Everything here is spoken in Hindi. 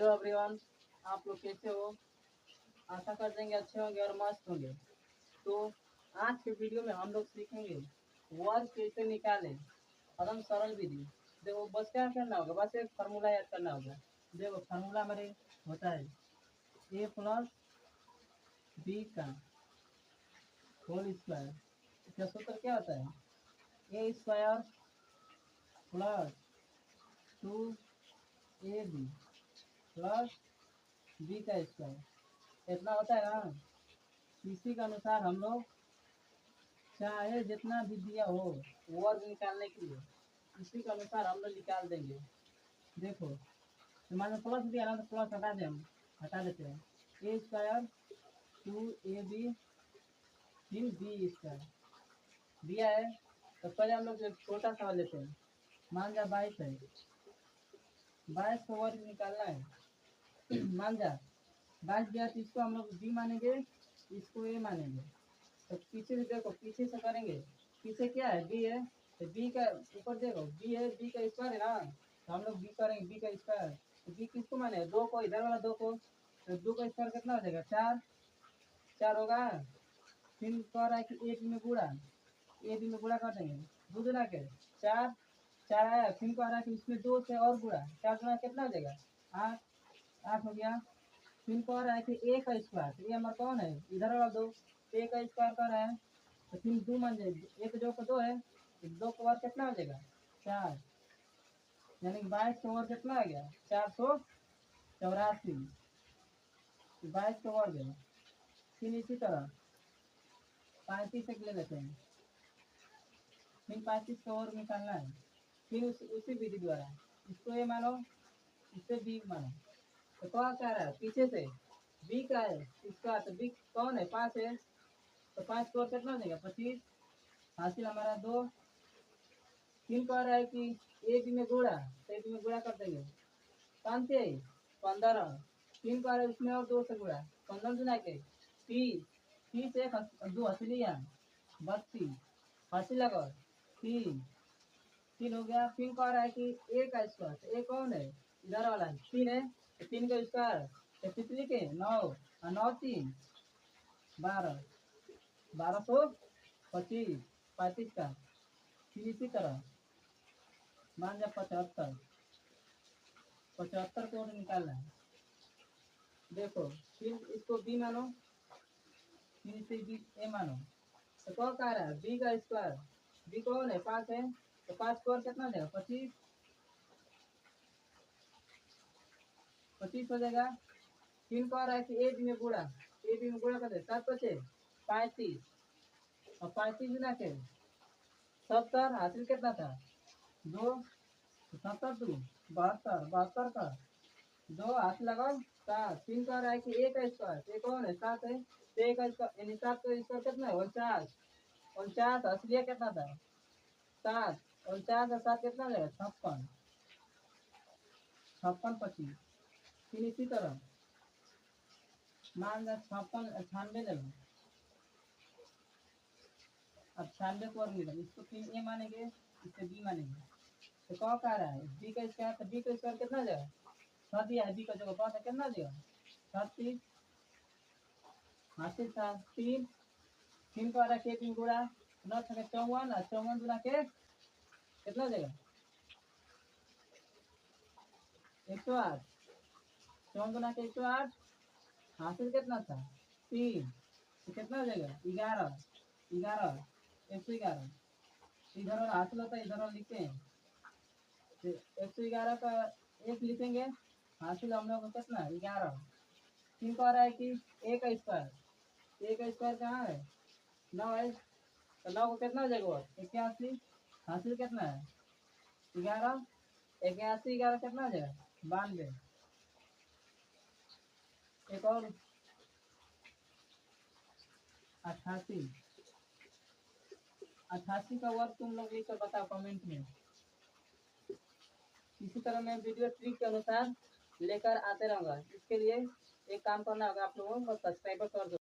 हेलो एवरीवन, आप लोग कैसे हो? आशा कर देंगे अच्छे होंगे और मस्त होंगे। तो आज के वीडियो में हम लोग सीखेंगे वर्ग कैसे निकालें, एकदम सरल विधि। देखो बस क्या करना होगा, बस एक फार्मूला याद करना होगा। देखो फार्मूला हमारे होता है ए प्लस बी का होल स्क्वायर। इसका सूत्र क्या होता है? A square plus 2ab plus B का स्क्वायर, इतना होता है ना। इसी के अनुसार हम लोग चाहे जितना भी दिया हो वर्ग निकालने के लिए, इसी के अनुसार हम लोग निकाल देंगे। देखो तो मान लो प्लस दिया ना, तो प्लस हटा दें, हम हटा देते हैं। ए स्क्वायर 2ab फिर बी स्क्वायर दिया है। तो पहले हम लोग एक छोटा सा लेते हैं। मान जा 22 है, 22 का वर्ग निकालना है। मान जा 22 दिया, तो इसको हम लोग बी मानेंगे, इसको ए मानेंगे। तो पीछे से देखो, पीछे से करेंगे। पीछे क्या है? बी है, तो बी का ऊपर देखो बी है, बी का स्क्वायर है ना, तो हम लोग बी करेंगे, बी का स्क्वायर। तो बी किसको माने? दो को, इधर वाला दो को। तो दो का स्क्वायर कितना हो जाएगा? 4। 4 होगा। फिर कह रहा है कि ए बी में गुड़ा, ए बी में गुड़ा कर देंगे। दो गुना के 4, 4 आया। फिर कह रहा है कि इसमें 2 से और गुड़ा, 4 गुना कितना हो जाएगा? 8। 8 हो गया। फिर कह रहा है कि ए का स्क्वायर, तो ये हमारा कौन है? इधर वाला दो। ए का स्क्वायर कर रहा है, तो फिर 2 मान जाएगी। एक जो का 2 है, तो 2 का वर्ग कितना हो जाएगा? 4। यानी कि 22 का वर्ग कितना आ गया? 484। 22 का वर्ग है। फिर इसी तरह 35 एक ले लेते हैं। फिर 35 का वर्ग निकालना है। फिर उसी विधि द्वारा इसको ए मानो, इससे बी मानो। तो क्या कह रहा है? पीछे से बी का है इसका, तो बी कौन है? 5 है। तो 5 का वर्ग कितना हो जाएगा? 25। हासिल हमारा 2। फिर कह रहा है कि ए बी में गुड़ा, तो ए बी में गुड़ा कर देंगे। 5 से 15। फिर कह रहा है उसमें और 2 से गुड़ा, 15 गुना के 30। 30 एक 2 हंसलियाँ 32। हासिल लगा 3। 3 हो गया। फिर कह रहा है कि ए का स्क्वायर, तो ए कौन है? इधर वाला है, 3 है। तो 3 का स्क्वायर, तो कितने के? 9। और 9 3 12, 1225। 35 का। फिर इसी तरह मान जा 75, 75 को और निकालना है। देखो फिर इसको बी मानो, फिर इसे बी ए मानो। तो कौन कह रहा है? बी का स्क्वायर। बी कौन है? 5 है। तो 5 स्क्वायर कितना हो जाएगा? 25। 25 हो जाएगा। फिर कह रहा है कि ए बी में गुड़ा, ए बी में गुड़ा कर दे। 7 बचे 35, और 35 गुना के 70। हासिल कितना था? 2। 70 2 72, 72 का 2 हाथ लगाओ 7। फिर कह रहा है कि ए का स्क्वायर, ये कौन है? 7 है। तो ए का स्क्वायर यानी 7 का स्क्वायर कितना है? 49। 49 असलिया कितना था? 7। 49 और 7 कितना हो जाएगा? 56। 56 25। फिर इसी तरह मान जा 56 98 ले लो। अब 96 को और मिला, इसको फिर ए मानेंगे, इससे बी मानेंगे। तो कौन कह रहा है? बी का स्क्वायर, तो बी का स्क्वायर कितना हो जाएगा? 6 दिया है, बी का जगह 5 है, कितना दिया? 36। हासिल था 3। फिर कह रहा है कि 3 गुड़ा 9 छके 54, और 54 गुना के कितना हो जाएगा? 108। 54 गुना के 108। हासिल कितना था? 3। तो कितना हो जाएगा? 11। 11 111। इधर और हासिल होता है, इधर और लिखते हैं। तो 111 का 1 लिखेंगे। हासिल हम लोग को कितना? 11। फिर कह रहा है कि ए का स्क्वायर, ए का स्क्वायर कहाँ है? 9 है। तो 9 को कितना हो जाएगा? और 81। हासिल कितना है? 11। 81 11 कितना हो जाएगा? 92। एक और 88। 88 का वर्ग तुम लोग लिखकर बताओ कमेंट में। इसी तरह मैं वीडियो ट्रिक के अनुसार लेकर आते रहूँगा। इसके लिए एक काम करना होगा, आप लोगों को सब्सक्राइबर कर दो।